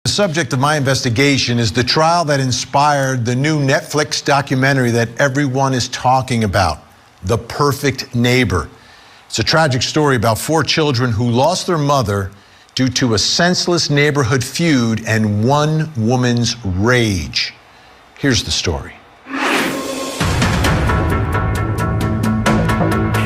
The subject of my investigation is the trial that inspired the new Netflix documentary that everyone is talking about, The Perfect Neighbor. It's a tragic story about 4 children who lost their mother due to a senseless neighborhood feud and one woman's rage. Here's the story.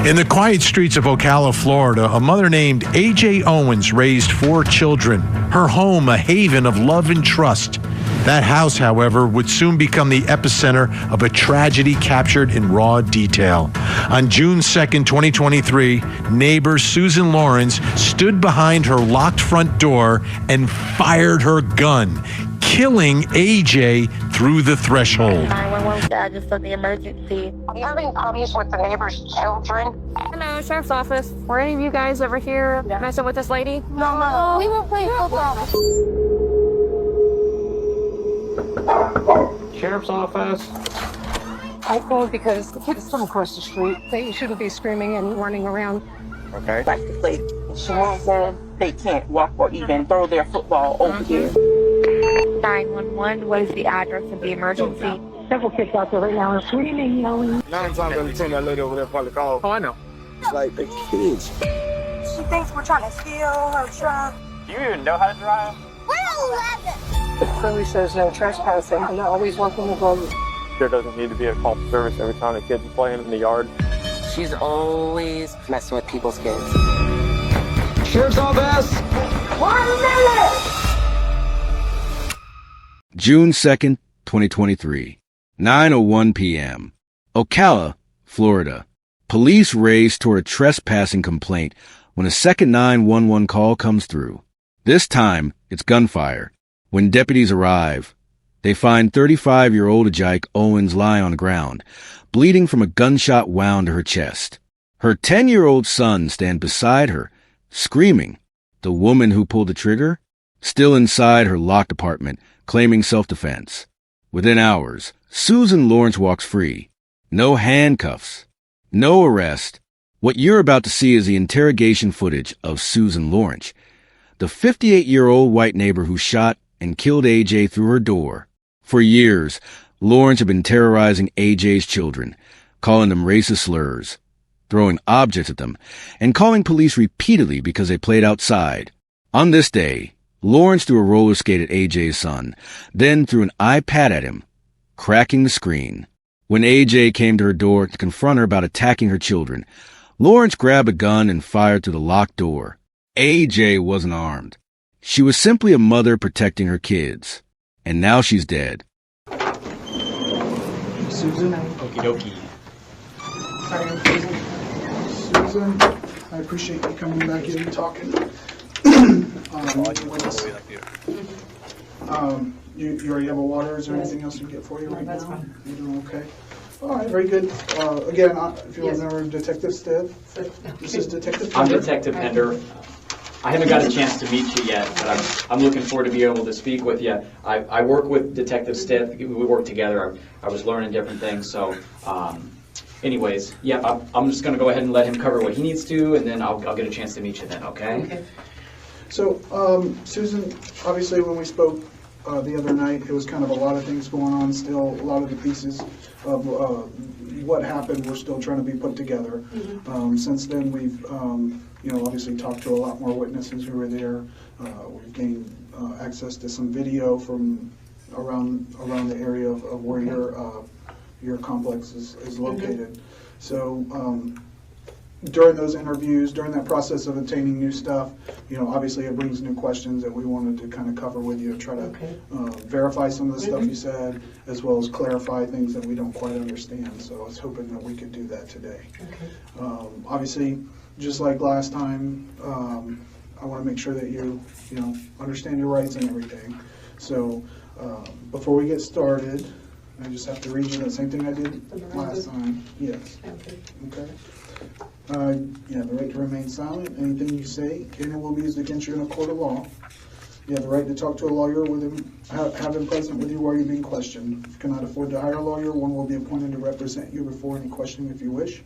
In the quiet streets of Ocala, Florida, a mother named Ajike Owens raised 4 children, her home a haven of love and trust. That house, however, would soon become the epicenter of a tragedy captured in raw detail. On June 2nd, 2023, neighbor Susan Lawrence stood behind her locked front door and fired her gun, killing AJ through the threshold. 911, I just saw the emergency. Are you having problems with the neighbor's children? Hello, Sheriff's Office. Were any of you guys over here messing with this lady? No, we were playing football. Sheriff's Office. I called because the kids from across the street, they shouldn't be screaming and running around. Okay. Like to play. Sharon said they can't walk or even throw their football over here. 911, what is the address of the emergency? Several kids out there right now are screaming, yelling. 9 times out of 10, that lady over there probably called. Oh, I know. It's like the kids. She thinks we're trying to steal her truck. Do you even know how to drive? It clearly says no trespassing, and they're always working the road. There doesn't need to be a call for service every time the kids are playing in the yard. She's always messing with people's kids. Sheriff's Office! 1 minute! June 2nd, 2023, 9:01 p.m. Ocala, Florida. Police race toward a trespassing complaint when a second 911 call comes through. This time, it's gunfire. When deputies arrive, they find 35-year-old Ajike Owens lying on the ground, bleeding from a gunshot wound to her chest. Her 10-year-old son stands beside her, screaming. The woman who pulled the trigger? Still inside her locked apartment, claiming self-defense. Within hours, Susan Lawrence walks free. No handcuffs. No arrest. What you're about to see is the interrogation footage of Susan Lawrence, the 58-year-old white neighbor who shot and killed AJ through her door. For years, Lawrence had been terrorizing AJ's children, calling them racist slurs, throwing objects at them, and calling police repeatedly because they played outside. On this day, Lawrence threw a roller skate at AJ's son, then threw an iPad at him, cracking the screen. When AJ came to her door to confront her about attacking her children, Lawrence grabbed a gun and fired through the locked door. AJ wasn't armed. She was simply a mother protecting her kids. And now she's dead. Susan? Okie dokie. Hi, I'm Susan. I appreciate you coming back in and talking. You already have a water? Is there anything else to get for you right now? Fine. You're doing okay? All right, very good. Again, if you remember, Detective Steve. This is Detective Pender. I'm Detective Pender. I haven't got a chance to meet you yet, but I'm looking forward to be able to speak with you. I work with Detective Stith. We work together. I was learning different things. So, anyways, yeah, I'm just going to go ahead and let him cover what he needs to, and then I'll get a chance to meet you then, okay? So, Susan, obviously when we spoke the other night, it was kind of a lot of things going on still. A lot of the pieces of what happened were still trying to be put together. Since then, we've obviously talked to a lot more witnesses who were there. We've gained access to some video from around the area of where your complex is located. So during those interviews, during that process of obtaining new stuff, obviously it brings new questions that we wanted to kind of cover with you and try to verify some of the stuff you said, as well as clarify things that we don't quite understand. So I was hoping that we could do that today. Obviously, just like last time, I want to make sure that you understand your rights and everything. So before we get started, I just have to read you the same thing I did last time. Yes. Okay. You have the right to remain silent. Anything you say can and will be used against you in a court of law. You have the right to talk to a lawyer with him, have him present with you while you're being questioned. If you cannot afford to hire a lawyer, one will be appointed to represent you before any questioning if you wish.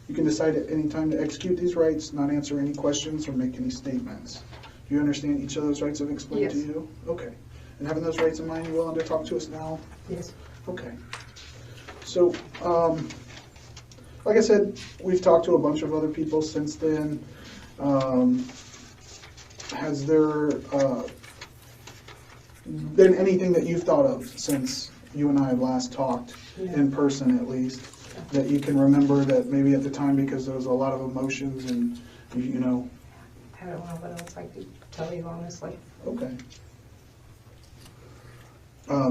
You can decide at any time to execute these rights, not answer any questions, or make any statements. Do you understand each of those rights I've explained to you? Okay. And having those rights in mind, you willing to talk to us now? Yes. Okay. So, like I said, we've talked to a bunch of other people since then. Has there been anything that you've thought of since you and I have last talked, in person at least, that you can remember that maybe at the time, because there was a lot of emotions and, you know? I don't know what else I could tell you, honestly. Okay.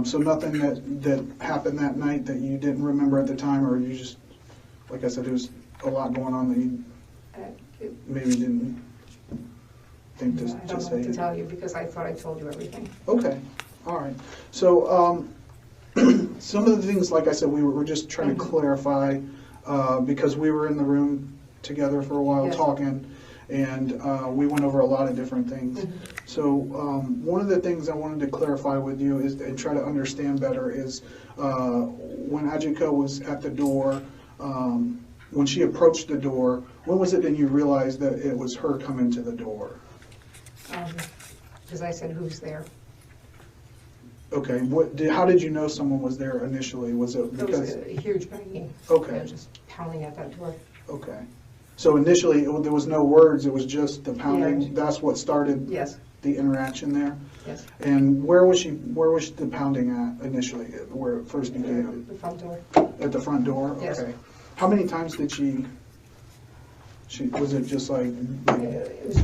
So nothing that happened that night that you didn't remember at the time, or you just, like I said, there was a lot going on that you maybe didn't think to say? I don't know what to tell you because I thought I told you everything. Okay, all right. So some of the things, like I said, we were just trying to clarify because we were in the room together for a while talking, and we went over a lot of different things. So one of the things I wanted to clarify with you is, and try to understand better, is when Ajike was at the door, when she approached the door, when was it that you realized that it was her coming to the door? Because I said, who's there? Okay, how did you know someone was there initially? Was it because? There was a huge banging. Okay. Yeah, just pounding at that door. Okay. So initially, there was no words, it was just the pounding? Yeah. That's what started Yes. the interaction there? Yes. And where was the pounding at initially, where it first began? The front door. At the front door? Yes. Okay. How many times did she, was it just like It was,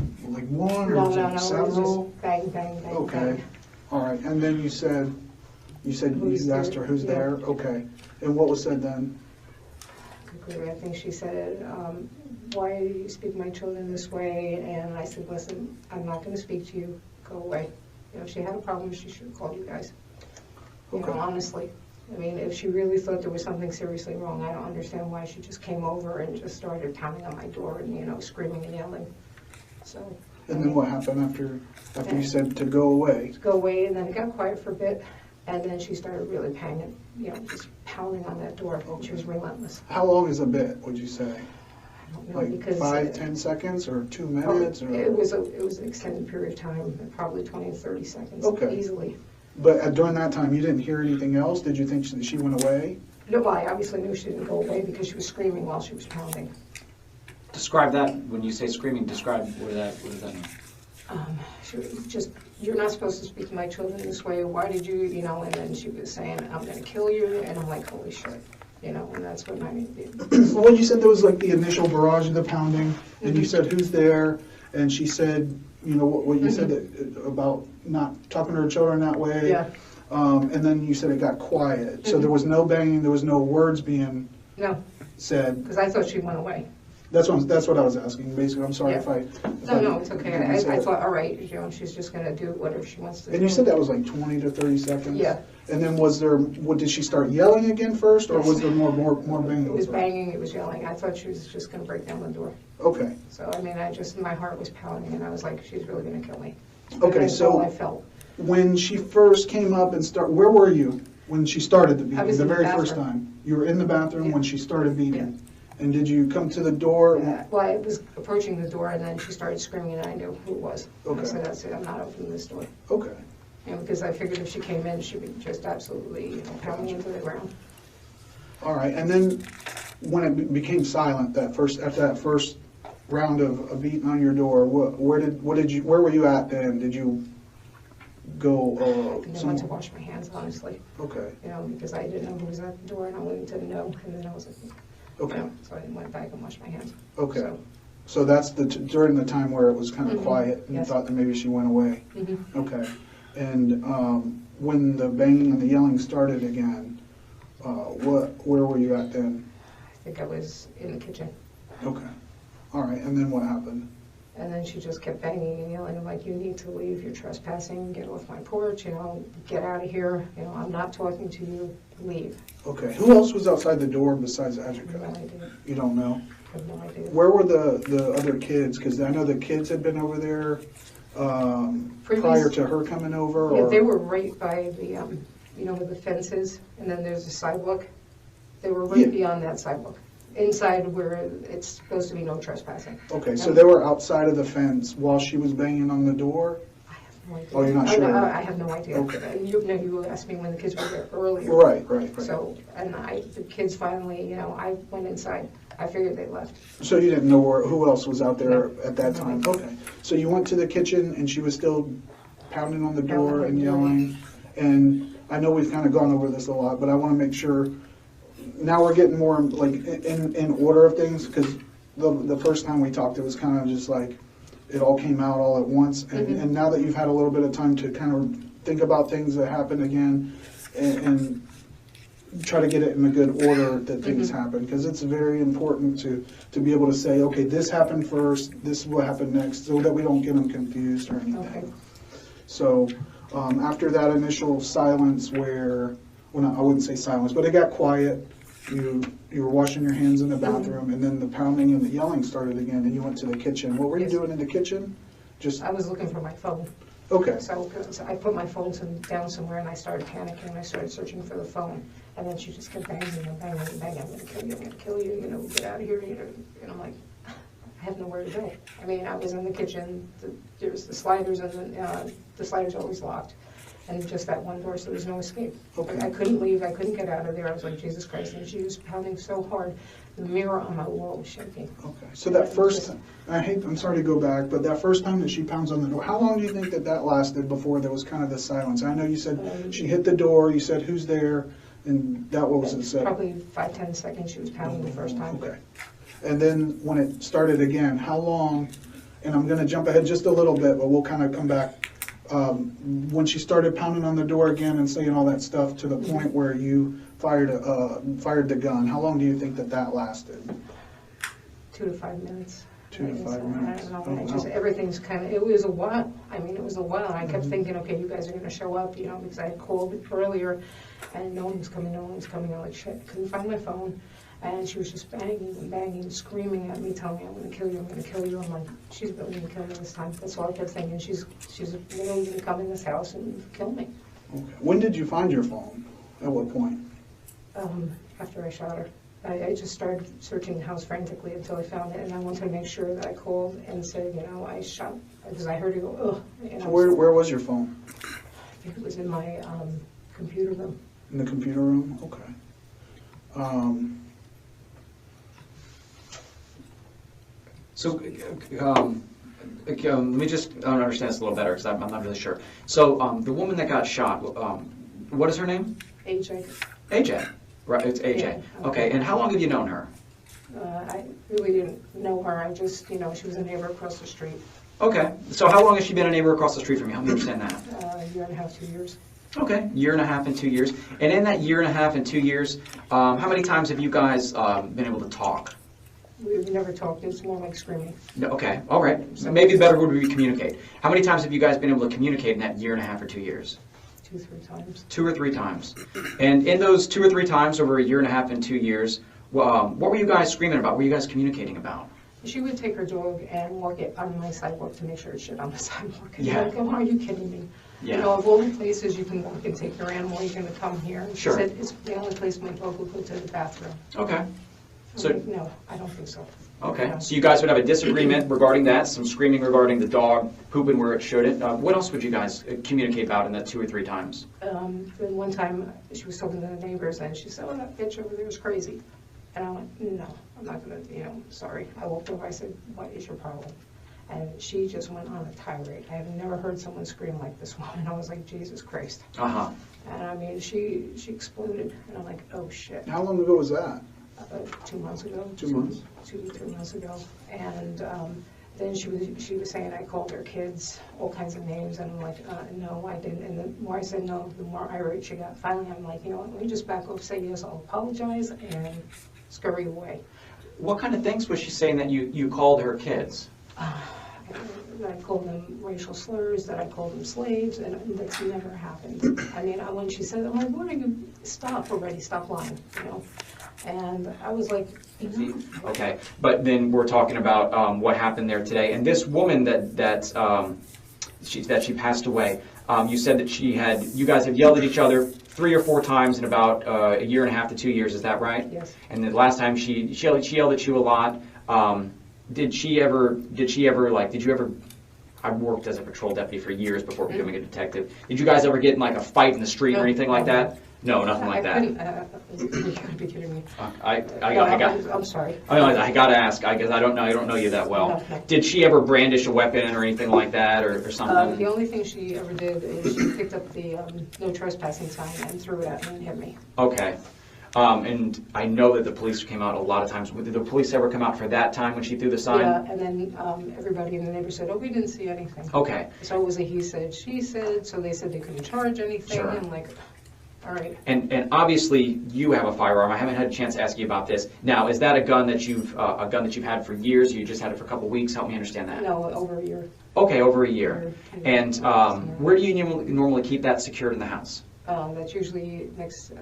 one, or no, was no, it no, it was several? just bang, bang, bang. Okay, bang. all right, and then you said Who's you asked her there? who's Yeah. there? Okay, and what was said then? I think she said, why do you speak to my children this way? And I said, listen, I'm not going to speak to you. Go away. You know, if she had a problem, she should have called you guys. You know, Okay. honestly. I mean, if she really thought there was something seriously wrong, I don't understand why she just came over and just started pounding on my door and, you know, screaming and yelling. So. And then what happened after you said to go away? Go away, and then it got quiet for a bit, and then she started really banging, you know, just pounding on that door. She was relentless. How long is a bit, would you say? I don't know, Like because 5-10 seconds or 2 minutes? Or? It was an extended period of time, probably 20 to 30 seconds, Okay. easily. But during that time, you didn't hear anything else? Did you think she went away? No, well, I obviously knew she didn't go away because she was screaming while she was pounding. Describe that, when you say screaming, describe what does that mean? She was just, you're not supposed to speak to my children this way. Why did you, you know, and then she was saying, I'm going to kill you. And I'm like, holy shit. You know, and that's what I mean. Well, when you said there was like the initial barrage of the pounding, and you said, who's there? And she said, you know, what you said about not talking to her children that way. Yeah. And then you said it got quiet. So there was no banging, there was no words being No, said. because I thought she went away. That's what I was asking, basically. I'm sorry if I... No, it's okay. I thought, all right, you know, she's just going to do whatever she wants to do. And you said that was like 20 to 30 seconds? Yeah. And then did she start yelling again first, or was there more banging? It was banging, it was yelling. I thought she was just going to break down the door. Okay. So, I mean, my heart was pounding, and I was like, she's really going to kill me. Okay, That's all I felt. When she first came up and where were you when she started the beating? I was in the very first bathroom. time. You were in the bathroom Yeah. when she started beating. Yeah. And did you come to the door? Well, I was approaching the door, and then she started screaming, and I knew who it was. And I Okay. said, that's it, I'm not opening this door. Okay. You know, because I figured if she came in, she would just absolutely, you know, pound me into the ground. All right. And then when it became silent, after that first round of beating on your door, where were you at then? Did you go? And I went to wash my hands, honestly. Okay. You know, because I didn't know who was at the door, and I wanted to know, and then I was like, Okay. you know, so I went back and washed my hands. Okay. So that's during the time where it was kind of quiet, and you Yes. thought that maybe she went away. Mm-hmm. Okay. And when the banging and the yelling started again, where were you at then? I think I was in the kitchen. Okay. All right. And then what happened? And then she just kept banging and yelling. I'm like, you need to leave. You're trespassing. Get off my porch. You know, get out of here. You know, I'm not talking to you. Leave. Okay. Who else was outside the door besides I have no Ajike? idea. You don't know? I have no idea. Where were the other kids? Because I know the kids had been over there prior to her coming over. Yeah, Or? they were right by the, you know, where the fence is, and then there's a sidewalk. They were right beyond that sidewalk, inside where it's supposed to be no trespassing. Okay, so they were outside of the fence while she was banging on the door? I have No idea. Oh, you're not No, sure? I have no idea. Okay. You asked me when the kids were there earlier. Right. So, and the kids finally, I went inside. I figured they left. So you didn't know who else was out there No. at that No time? idea. Okay. So you went to the kitchen and she was still pounding on the door Pounding and on the door. yelling. And I know we've kind of gone over this a lot, but I want to make sure, now we're getting more like in order of things, because the first time we talked, it was kind of just like, it all came out all at once. And now that you've had a little bit of time to kind of think about things that happened again and try to get it in a good order that things happen, because it's very important to be able to say, okay, this happened first, this is what happened next, so that we don't get them confused or anything. Okay. So after that initial silence where, well, I wouldn't say silence, but it got quiet, you were washing your hands in the bathroom, and then the pounding and the yelling started again, and you went to the kitchen. What were you doing in the kitchen? Just, I was looking for my phone. okay. So I put my phone down somewhere and I started panicking and I started searching for the phone. And then she just kept banging and banging and banging. I'm going to kill you, get out of here. And I'm like, I have nowhere to go. I mean, I was in the kitchen. There's the sliders and the sliders are always locked. And just that one door, so there's no escape. Okay. I couldn't leave. I couldn't get out of there. I was like, Jesus Christ. And she was pounding so hard. The mirror on my wall was shaking. Okay. So that first, I'm sorry to go back, but that first time that she pounds on the door, how long do you think that lasted before there was kind of the silence? I know you said she hit the door, you said, who's there? And that, what was it said? Probably 5-10 seconds she was pounding the first time. Okay. And then when it started again, how long, and I'm going to jump ahead just a little bit, but we'll kind of come back. When she started pounding on the door again and saying all that stuff to the point where you fired the gun, how long do you think that lasted? 2 to 5 minutes. 2 to 5 minutes. I don't Oh, know. wow. Everything's kind of, it was a while. I mean, it was a while. And I kept thinking, okay, you guys are going to show up, because I had called earlier and no one was coming. I'm like, shit, couldn't find my phone. And she was just banging and banging, screaming at me, telling me, I'm going to kill you, I'm going to kill you. I'm like, she's really going to kill me this time. That's all I kept thinking. She's really going to come in this house and kill me. Okay. When did you find your phone? At what point? After I shot her. I just started searching the house frantically until I found it, and I wanted to make sure that I called and said, I shot, because I heard her go, ugh. So where was your phone? I think it was in my computer room. In the computer room? Okay. So, let me just understand this a little better, because I'm not really sure. So, the woman that got shot, what is her name? AJ. AJ. Right, it's AJ. Yeah. Okay, and how long have you known her? I really didn't know her. I just, she was a neighbor across the street. Okay, so how long has she been a neighbor across the street from you? Help me understand that. A year and a half, 2 years. Okay, year and a half and 2 years. And in that year and a half and 2 years, how many times have you guys been able to talk? We've never talked. It's more like screaming. No, okay, all right. So maybe better would be communicate. How many times have you guys been able to communicate in that year and a half or 2 years? 2-3 times. 2 or 3 times. And in those 2 or 3 times over a year and a half and 2 years, what were you guys screaming about? What were you guys communicating about? She would take her dog and walk it on my sidewalk to make sure it's shit on the sidewalk. And Yeah. I'm like, oh, are you kidding me? Yeah. Of all the places you can walk and take your animal, you're going to come here. And Sure. She said, it's the only place my dog will go to the bathroom. Okay. I'm So- like, no, I don't think so. Okay, so you guys would have a disagreement regarding that, some screaming regarding the dog pooping where it shouldn't. What else would you guys communicate about in that 2 or 3 times? Then one time she was talking to the neighbors and she said, oh, that bitch over there is crazy. And I went, no, I'm not going to, sorry. I walked over, I said, what is your problem? And she just went on a tirade. I have never heard someone scream like this woman. I was like, Jesus Christ. Uh-huh. And I mean, she exploded. And I'm like, oh shit. How long ago was that? 2 months ago. 2 months? 2 to 3 months ago. And then she was saying I called her kids all kinds of names, and I'm like, no, I didn't. And the more I said no, the more irate she got. Finally, I'm like, what, let me just back off, say yes, I'll apologize, and scurry away. What kind of things was she saying that you called her kids? That I called them racial slurs, that I called them slaves, and that's never happened. I mean, when she said, I'm like, what are you, stop already, stop lying, And I was like, Okay, but then we're talking about what happened there today. And this woman that she passed away, you said that you guys have yelled at each other 3 or 4 times in about a year and a half to 2 years. Is that right? Yes. And the last time she yelled at you a lot. Did you ever I worked as a patrol deputy for years before becoming a detective. Did you guys ever get in like a fight in the street or anything like that? No, nothing like that. You gotta be kidding me. I'm sorry. I gotta ask, because I don't know you that well. No. Did she ever brandish a weapon or anything like that, or something? The only thing she ever did is she picked up the no trespassing sign and threw it at me and hit me. Okay. And I know that the police came out a lot of times. Did the police ever come out for that time when she threw the sign? Yeah, and then everybody in the neighborhood said, oh, we didn't see anything. Okay. So it was a he said, she said, so they said they couldn't charge anything. Sure. And like, all right. And obviously you have a firearm. I haven't had a chance to ask you about this. Now, is that a gun that you've had for years? Or you just had it for a couple weeks? Help me understand that. No, over a year. Okay, over a year. And where do you normally keep that secured in the house? That's usually next.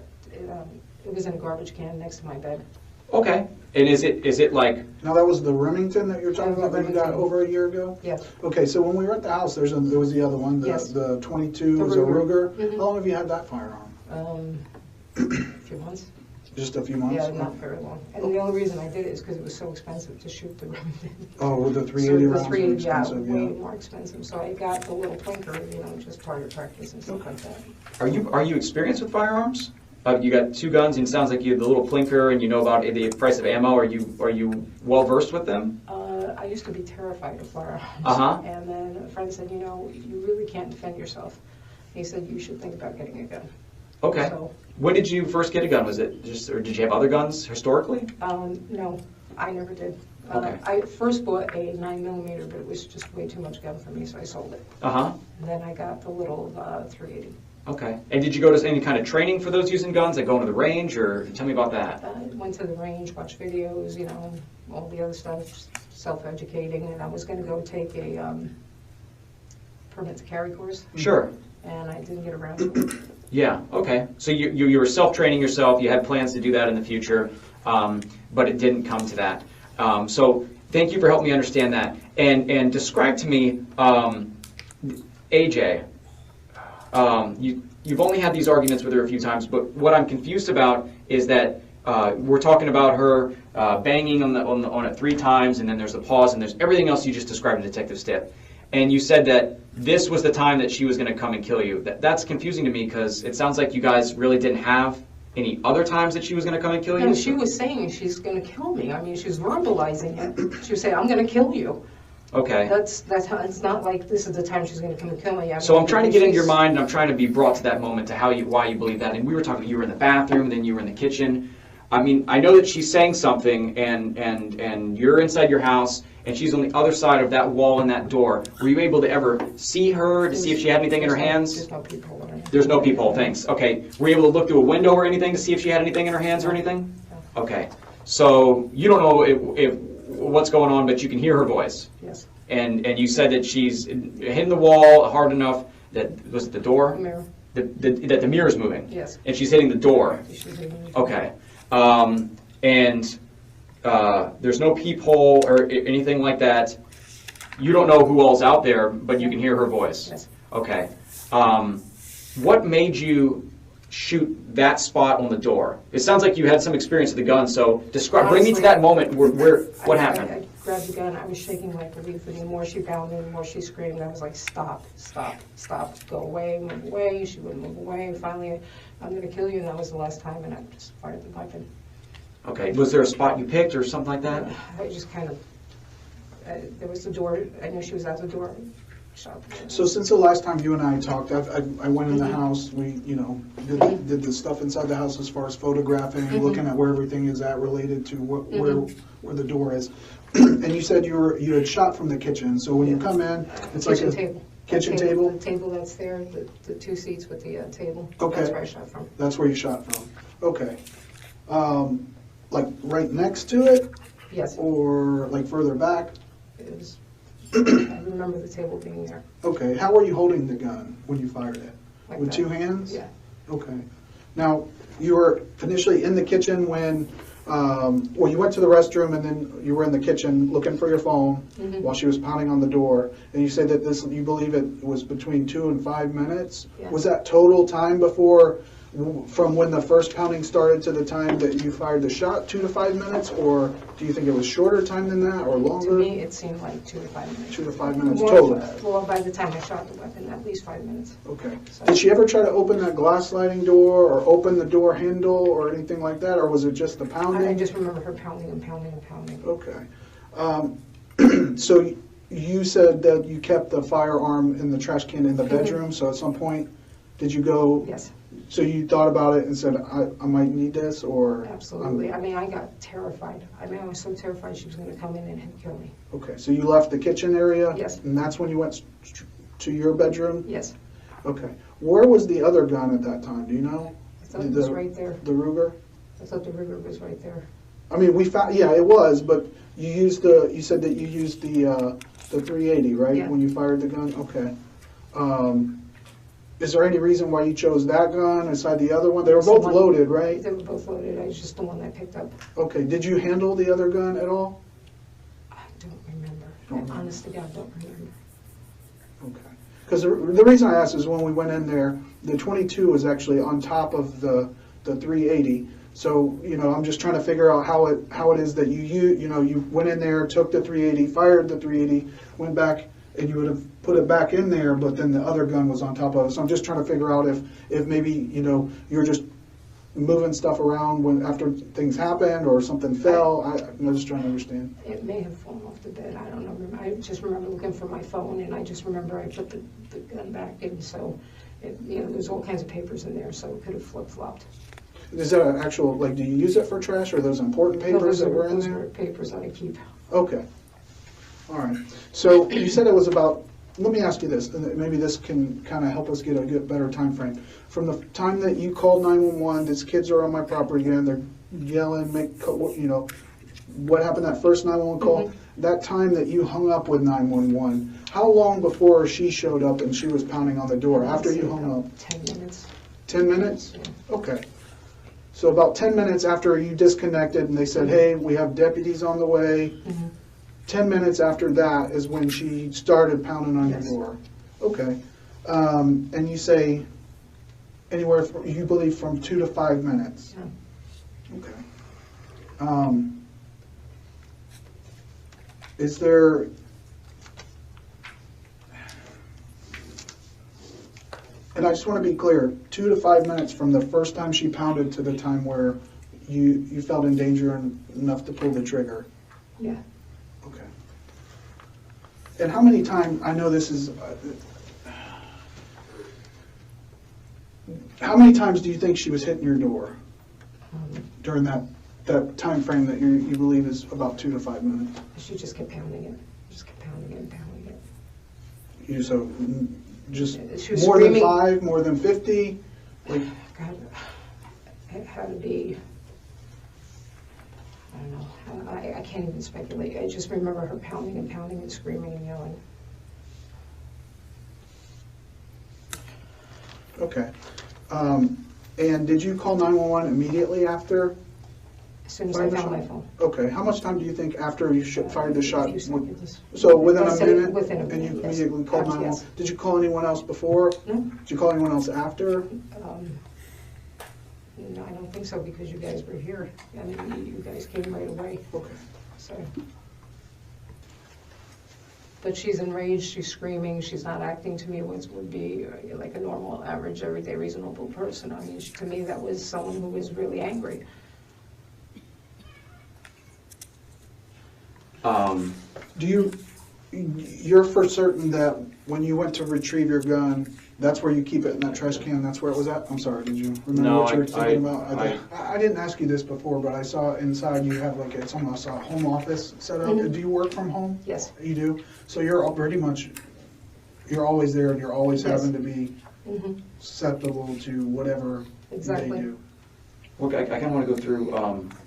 It was in a garbage can next to my bed. Okay. And is it like? Now that was the Remington that you're talking about that you got over a year ago? Yes. Okay, so when we were at the house, there was the other one, the 22, The was a Ruger. Ruger. How long have you had that firearm? A few months. Just a few months? Yeah, not very long. And the only reason I did it is because it was so expensive to shoot the Remington. Oh, with the 380 rounds were expensive, way more expensive. So I got the little plinker, just target practice and stuff like that. Are you experienced with firearms? You got two guns, and it sounds like you have the little plinker, and you know about the price of ammo. Are you well versed with them? I used to be terrified of firearms. And then a friend said, you really can't defend yourself. He said you should think about getting a gun. Okay. So, when did you first get a gun? Was it just, or did you have other guns historically? no, I never did. Okay. I first bought a 9mm, but it was just way too much gun for me, so I sold it. And then I got the little 380. Okay. And did you go to any kind of training for those using guns, like going to the range, or tell me about that? Went to the range, watched videos, all the other stuff, self-educating, and I was going to go take a permit to carry course. Sure. And I didn't get around to it. Yeah, okay. So you were self-training yourself, you had plans to do that in the future, but it didn't come to that. So thank you for helping me understand that. And describe to me, AJ, you've only had these arguments with her a few times, but what I'm confused about is that we're talking about her banging on it 3 times, and then there's the pause, and there's everything else you just described in Detective Stiff. And you said that this was the time that she was going to come and kill you. That's confusing to me because it sounds like you guys really didn't have any other times that she was going to come and kill you. No, she was saying she's going to kill me. I mean, she was verbalizing it. She was saying, I'm going to kill you. Okay. That's how, it's not like this is the time she's going to come and kill me. I mean, so I'm trying to get into your mind, and I'm trying to be brought to that moment to why you believe that. And we were talking, you were in the bathroom, then you were in the kitchen. I mean, I know that she's saying something, and you're inside your house, and she's on the other side of that wall and that door. Were you able to ever see her to see if she had anything in her hands? There's no peephole. There's no peephole, thanks. Okay. Were you able to look through a window or anything to see if she had anything in her hands or anything? No. Okay. So you don't know if what's going on, but you can hear her voice. Yes. And you said that she's hitting the wall hard enough that, was it the door? The mirror. That the mirror's moving? Yes. And she's hitting the door? Okay. And there's no peephole or anything like that. You don't know who all's out there, but you can hear her voice. Yes. Okay. What made you shoot that spot on the door? It sounds like you had some experience with the gun, so bring me to that moment where what happened? I grabbed the gun, I was shaking like a leaf, and the more she pounded, the more she screamed. I was like, stop, stop, stop, go away, move away. She wouldn't move away. Finally, I'm going to kill you, and that was the last time, and I just fired the weapon. Okay. Was there a spot you picked or something like that? I just kind of, there was the door, I knew she was at the door. Shot. So since the last time you and I talked, I went in the house, we, did the stuff inside the house as far as photographing, looking at where everything is at related to where the door is. And you said you had shot from the kitchen, so when you come in, it's like a kitchen table? The table that's there, the 2 seats with the table. Okay. That's where I shot from. That's where you shot from. Okay. Like right next to it? Yes. Or like further back? It was, I remember the table being there. Okay. How were you holding the gun when you fired it? Like With that. 2 hands? Yeah. Okay. Now, you were initially in the kitchen when, you went to the restroom and then you were in the kitchen looking for your phone while she was pounding on the door. And you said that you believe it was between 2 and 5 minutes. Yeah. Was that total time before from when the first pounding started to the time that you fired the shot, 2 to 5 minutes, or do you think it was shorter time than that, or To longer? me, it seemed like 2 to 5 minutes. 2 to 5 minutes More, total. well, by the time I shot the weapon, at least 5 minutes. Okay. So- Did she ever try to open that glass sliding door, or open the door handle, or anything like that, or was it just the pounding? I just remember her pounding and pounding and pounding. Okay. So you said that you kept the firearm in the trash can in the bedroom, so at some point, did you go? Yes, So you thought about it and said, I might need this, or? absolutely. I mean, I got terrified. I mean, I was so terrified she was going to come in and kill me. Okay, so you left the kitchen area? Yes. And that's when you went to your bedroom? Yes, Okay. Where was the other gun at that time, do you know? I thought it was right there. The Ruger? I thought the Ruger was right there. I mean, we found, yeah, it was, but you said that you used the 380, right? Yeah. When you fired the gun? Okay. Is there any reason why you chose that gun aside the other one? They were both loaded, right? They were both loaded. I was just the one I picked up. Okay, did you handle the other gun at all? I don't remember. Don't I remember. honest to God don't remember. Okay. Because the reason I asked is when we went in there, the 22 was actually on top of the 380. So, I'm just trying to figure out how it is that you went in there, took the 380, fired the 380, went back, and you would have put it back in there, but then the other gun was on top of it. So I'm just trying to figure out if maybe, you're just moving stuff around after things happened or something fell. I'm just trying to understand. It may have fallen off the bed. I don't know. I just remember looking for my phone, and I just remember I put the gun back in. So, there's all kinds of papers in there, so it could have flip-flopped. Is that an actual, do you use it for trash, or those important No, papers that were in those there? are papers that I keep. Okay. All right. So you said it was about, let me ask you this, and maybe this can kind of help us get a better time frame. From the time that you called 911, these kids are on my property again, they're yelling, what happened that first 911 call? Mm-hmm. That time that you hung up with 911, how long before she showed up and she was pounding on the door? After you hung up? 10 minutes. 10 minutes? Yeah. Okay. So about 10 minutes after you disconnected and they said, hey, we have deputies on the way, Mm-hmm. 10 minutes after that is when she started pounding on Yes. your door. Okay. And you say anywhere, you believe from 2 to 5 minutes? Yeah. Okay. Is there, and I just want to be clear, 2 to 5 minutes from the first time she pounded to the time where you felt in danger enough to pull the trigger? Yeah. Okay. And how many times, I know this is, how many times do you think she was hitting your door during that time frame that you believe is about 2 to 5 minutes? She just kept pounding it. Just kept pounding it and pounding it. So just She was more screaming. than 5, more than 50? Like, God, it had to be, I don't know. I can't even speculate. I just remember her pounding and pounding and screaming and yelling. okay. And did you call 911 immediately after? As soon as I found my phone. Okay. How much time do you think after you fired the shot? A few seconds. So within a I'd say minute? within a And minute, you yes. immediately called 911? Yes. Did you call anyone else before? No. Did you call anyone else after? No, I don't think so, because you guys were here. I mean, you guys came right away. Okay. So. But she's enraged, she's screaming, she's not acting to me what would be like a normal, average, everyday, reasonable person. I mean, to me, that was someone who was really angry. You're for certain that when you went to retrieve your gun, that's where you keep it in that trash can, that's where it was at? I'm sorry, did you remember No, what you were I- thinking about? I didn't ask you this before, but I saw inside you have it's almost a home office set up. Mhm. Do you work from home? Yes. You do? So you're pretty much, you're always there and you're always Yes. having to be Mhm. susceptible to whatever Exactly. they do. Well, I kind of want to go through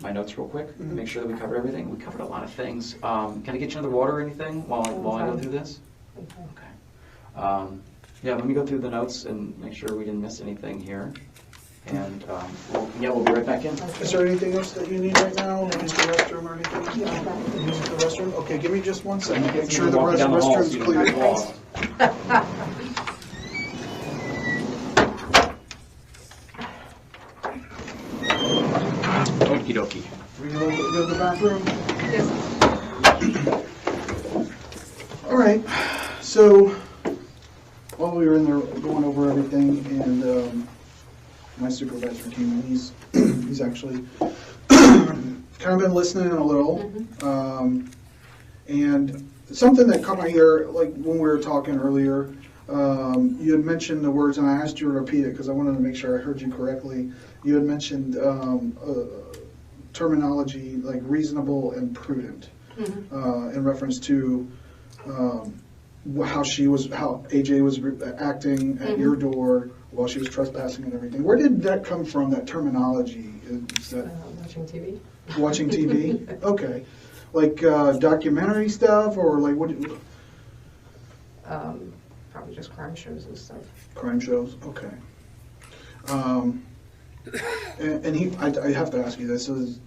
my notes real quick, Mhm. make sure that we covered everything. We covered a lot of things. Can I get you another water or anything while I go fine. through this? Okay. Okay. Yeah, let me go through the notes and make sure we didn't miss anything here. And we'll be right back in. Is there anything else that you need right now? Use the restroom or anything? Use the restroom? Okay, give me just 1 second. Make sure the Walking down the hall so restroom's you don't clear. get lost. Okie dokie. Were you able to go to the bathroom? Yes. All right, so while we were in there going over everything, and my supervisor came in, he's actually kind of been listening a little, and something that caught my ear, like when we were talking earlier, you had mentioned the words, and I asked you to repeat it because I wanted to make sure I heard you correctly. You had mentioned terminology like reasonable and prudent in reference to how AJ was acting at your door while she was trespassing and everything. Where did that come from, that terminology? Is that Watching TV. watching TV? Okay. Like documentary stuff, or like what? Probably just crime shows and stuff. Crime shows? Okay. I have to ask you this, is,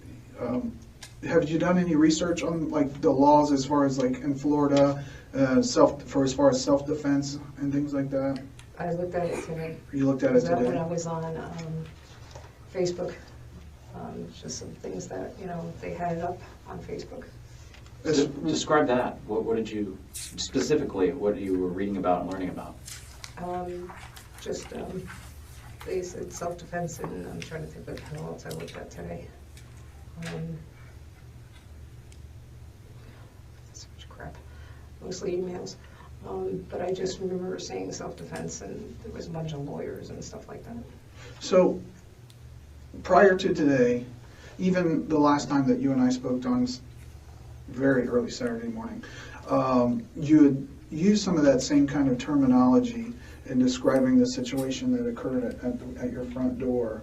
have you done any research on like the laws as far as like in Florida, as far as self-defense and things like that? I looked at it today. You looked at it That when today? I was on Facebook, just some things that, they had it up on Facebook. Describe that. What did you, specifically, what you were reading about and learning about? They said self-defense, and I'm trying to think of what else I looked at today. So much crap, mostly emails. But I just remember saying self-defense, and there was a bunch of lawyers and stuff like that. So, prior to today, even the last time that you and I spoke on very early Saturday morning, you had used some of that same kind of terminology in describing the situation that occurred at your front door.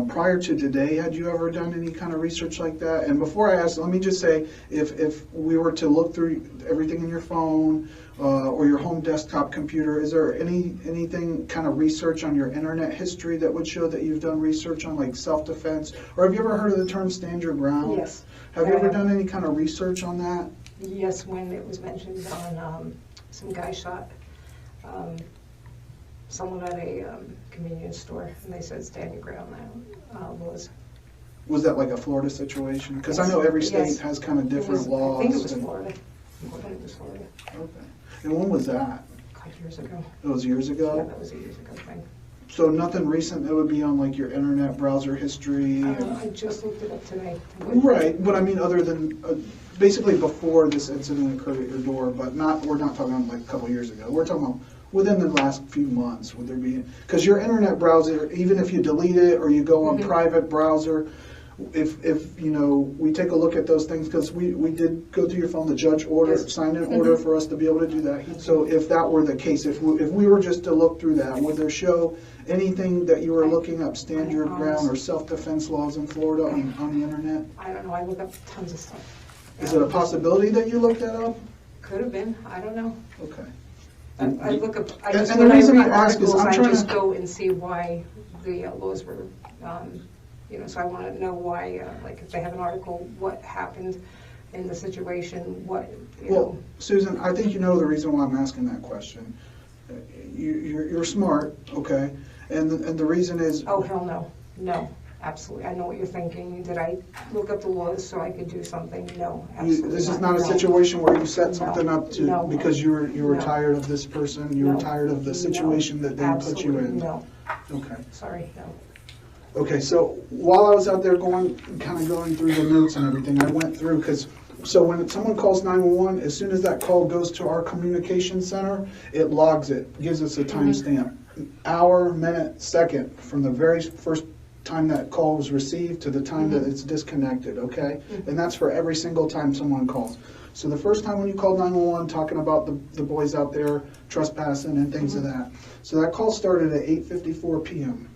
Prior to today, had you ever done any kind of research like that? And before I ask, let me just say, if we were to look through everything in your phone or your home desktop computer, is there anything kind of research on your internet history that would show that you've done research on like self-defense? Or have you ever heard of the term stand your ground? Yes. Have you ever done any kind of research on that? Yes, when it was mentioned on some guy shot someone at a convenience store, and they said stand your ground laws. Was that like a Florida situation? Because I know every state has kind of different laws. I think it was Florida. I think it was Florida. Okay. And when was that? God, years ago. It was years ago? Yeah, that was a years ago thing. So nothing recent that would be on like your internet browser history? I just looked it up today. Right, but I mean other than, basically before this incident occurred at your door, but we're not talking about like a couple years ago. We're talking about within the last few months, would there be, because your internet browser, even if you delete it or you go on private browser, if we take a look at those things, because we did go through your phone, the judge signed an order for us to be able to do that. So if that were the case, if we were just to look through that, would there show anything that you were looking up, stand your ground or self-defense laws in Florida on the internet? I don't know, I look up tons of stuff. Is it a possibility that you looked that up? Could have been, I don't know. Okay. I look up, I And just, the when I reason read I ask is articles, I'm I trying just to- go and see why the laws were, so I want to know why, like if they have an article, what happened in the situation, what, Well, Susan, I think you know the reason why I'm asking that question. You're smart, okay? And the reason is... Oh, hell no. No, absolutely. I know what you're thinking. Did I look up the laws so I could do something? No, absolutely This is not a No. situation where you set something up No. because you were No. tired of this person, you were No. tired of the situation that they put you in. Absolutely no. Okay. Sorry, no. Okay, so while I was out there going through the notes and everything, I went through, so when someone calls 911, as soon as that call goes to our communication center, it logs it, gives us a timestamp. Hour, minute, second, from the very first time that call was received to the time that it's disconnected, okay? And that's for every single time someone calls. So the first time when you called 911, talking about the boys out there trespassing and things of that. So that call started at 8:54 p.m.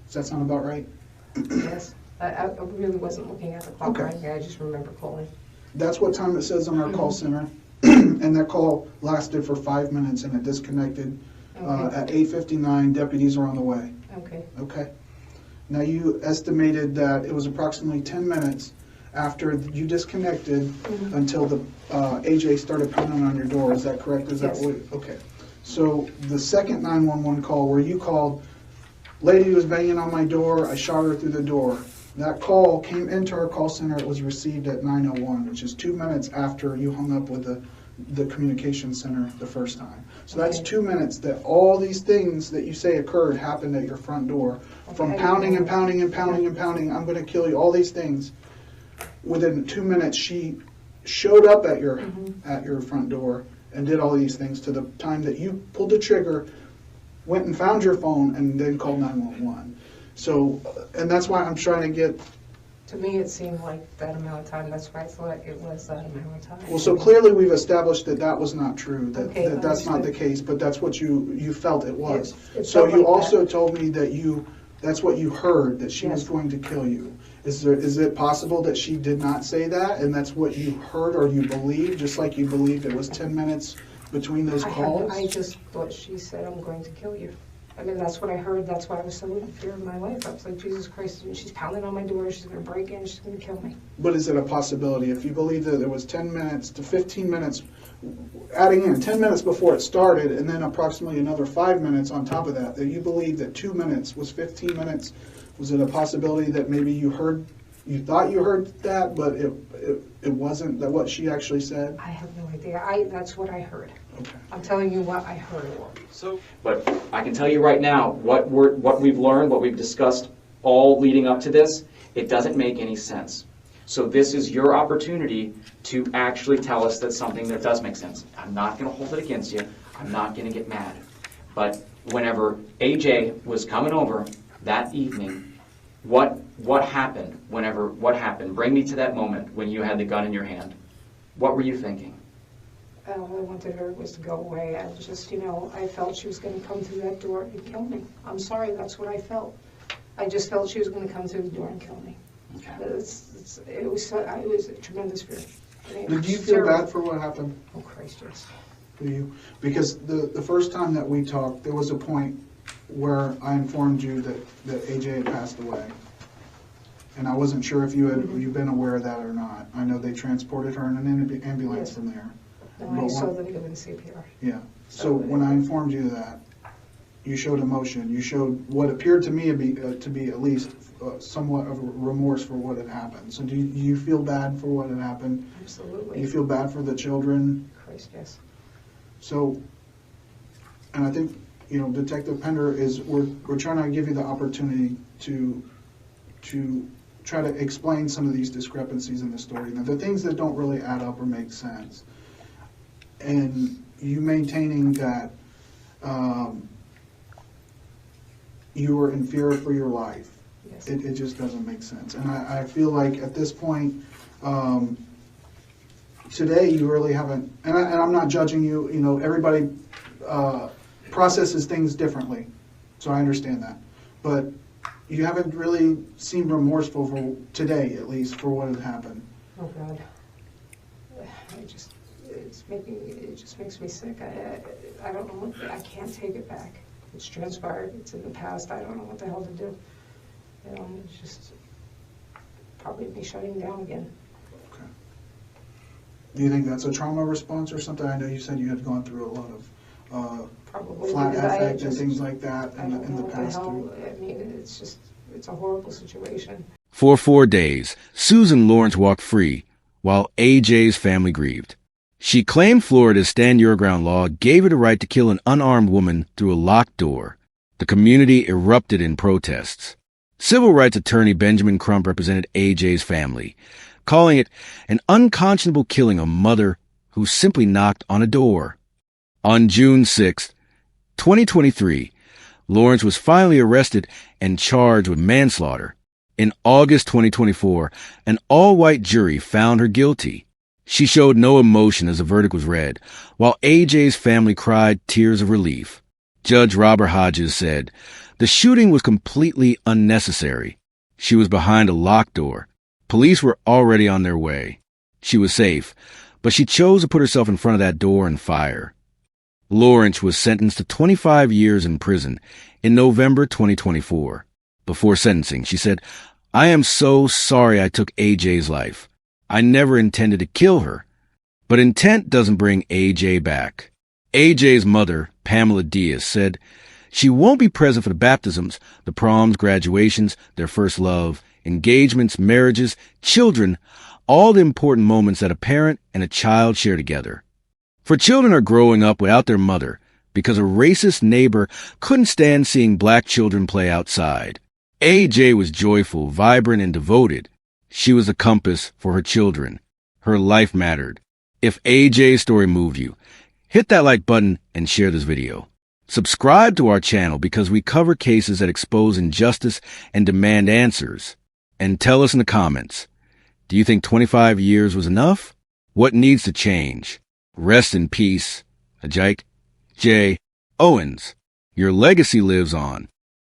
Does that sound about right? Yes. I really wasn't looking at the clock Okay. right here. I just remember calling. That's what time it says on our call center. And that call lasted for 5 minutes and it disconnected. Okay. At 8:59, deputies are on the way. Okay. Okay. Now you estimated that it was approximately 10 minutes after you disconnected until the AJ started pounding on your door. Is that correct? Is that Yes. what? Okay. So the second 911 call where you called, lady was banging on my door, I shot her through the door. That call came into our call center. It was received at 9:01, which is 2 minutes after you hung up with the communication center the first time. So that's 2 minutes that all these things that you say occurred happened at your front door. From pounding and pounding and pounding and pounding, I'm going to kill you, all these things. Within 2 minutes, she showed up at your front door and did all these things to the time that you pulled the trigger, went and found your phone, and then called 911. So, and that's why I'm trying to get... To me, it seemed like that amount of time. That's why I thought it was that amount of time. Well, so clearly we've established that that was not true, that, Okay, that that's not the understood. case, but that's what you felt it was. It So felt you like also that. told me that that's what you heard, that she was Yes. going to kill you. Is it possible that she did not say that, and that's what you heard or you believed, just like you believed it was 10 minutes between those calls? I just thought she said, I'm going to kill you. I mean, that's what I heard. That's why I was so in fear of my life. I was like, Jesus Christ, and she's pounding on my door. She's going to break in. She's going to kill me. But is it a possibility, if you believe that there was 10 minutes to 15 minutes, adding in 10 minutes before it started, and then approximately another 5 minutes on top of that, that you believe that 2 minutes was 15 minutes, was it a possibility that maybe you thought you heard that, but it wasn't that what she actually said? I have no idea. That's what I heard. Okay. I'm telling you what I heard. But I can tell you right now, what we've learned, what we've discussed all leading up to this, it doesn't make any sense. So this is your opportunity to actually tell us that something that does make sense. I'm not going to hold it against you. I'm not going to get mad. But whenever AJ was coming over that evening, what happened? What happened? Bring me to that moment when you had the gun in your hand. What were you thinking? All I wanted her was to go away. I was just, I felt she was going to come through that door and kill me. I'm sorry, that's what I felt. I just felt she was going to come through the door and kill me. Okay. It was a tremendous fear. I mean, Did you feel bad for what happened? Oh, Christ, yes. Do you? Because the first time that we talked, there was a point where I informed you that AJ had passed away. And I wasn't sure if you'd been aware of that or not. I know they transported her in an ambulance Yes. from there. No, I saw them doing CPR. Yeah. So when I informed you that, you showed emotion. You showed what appeared to me to be at least somewhat of a remorse for what had happened. So do you feel bad for what had happened? Absolutely. Do you feel bad for the children? Christ, yes. So, and I think, Detective Pender we're trying to give you the opportunity to try to explain some of these discrepancies in the story, the things that don't really add up or make sense. And you maintaining that you were in fear for your life. Yes. It just doesn't make sense. And I feel like at this point, today you really haven't, and I'm not judging you, everybody processes things differently. So I understand that. But you haven't really seemed remorseful for today, at least, for what had happened. Oh, God. It just makes me sick. I don't know I can't take it back. It's transpired. It's in the past. I don't know what the hell to do. It's just probably me shutting down again. Okay. Do you think that's a trauma response or something? I know you said you had gone through a lot of Probably flat because I affect and just- things like that I in don't the know what the past. hell. I mean, it's a horrible situation. For 4 days, Susan Lawrence walked free while AJ's family grieved. She claimed Florida's Stand Your Ground law gave her the right to kill an unarmed woman through a locked door. The community erupted in protests. Civil rights attorney Benjamin Crump represented AJ's family, calling it an unconscionable killing of a mother who simply knocked on a door. On June 6, 2023, Lawrence was finally arrested and charged with manslaughter. In August 2024, an all-white jury found her guilty. She showed no emotion as the verdict was read, while AJ's family cried tears of relief. Judge Robert Hodges said, "The shooting was completely unnecessary. She was behind a locked door. Police were already on their way. She was safe, but she chose to put herself in front of that door and fire." Lawrence was sentenced to 25 years in prison in November 2024. Before sentencing, she said, "I am so sorry I took AJ's life. I never intended to kill her, but intent doesn't bring AJ back." AJ's mother, Pamela Diaz, said, She won't be present for the baptisms, the proms, graduations, their first love, engagements, marriages, children, all the important moments that a parent and a child share together. For children are growing up without their mother because a racist neighbor couldn't stand seeing black children play outside. AJ was joyful, vibrant, and devoted. She was a compass for her children. Her life mattered. If AJ's story moved you, hit that like button and share this video. Subscribe to our channel because we cover cases that expose injustice and demand answers. And tell us in the comments, do you think 25 years was enough? What needs to change? Rest in peace, Ajike Owens. Your legacy lives on.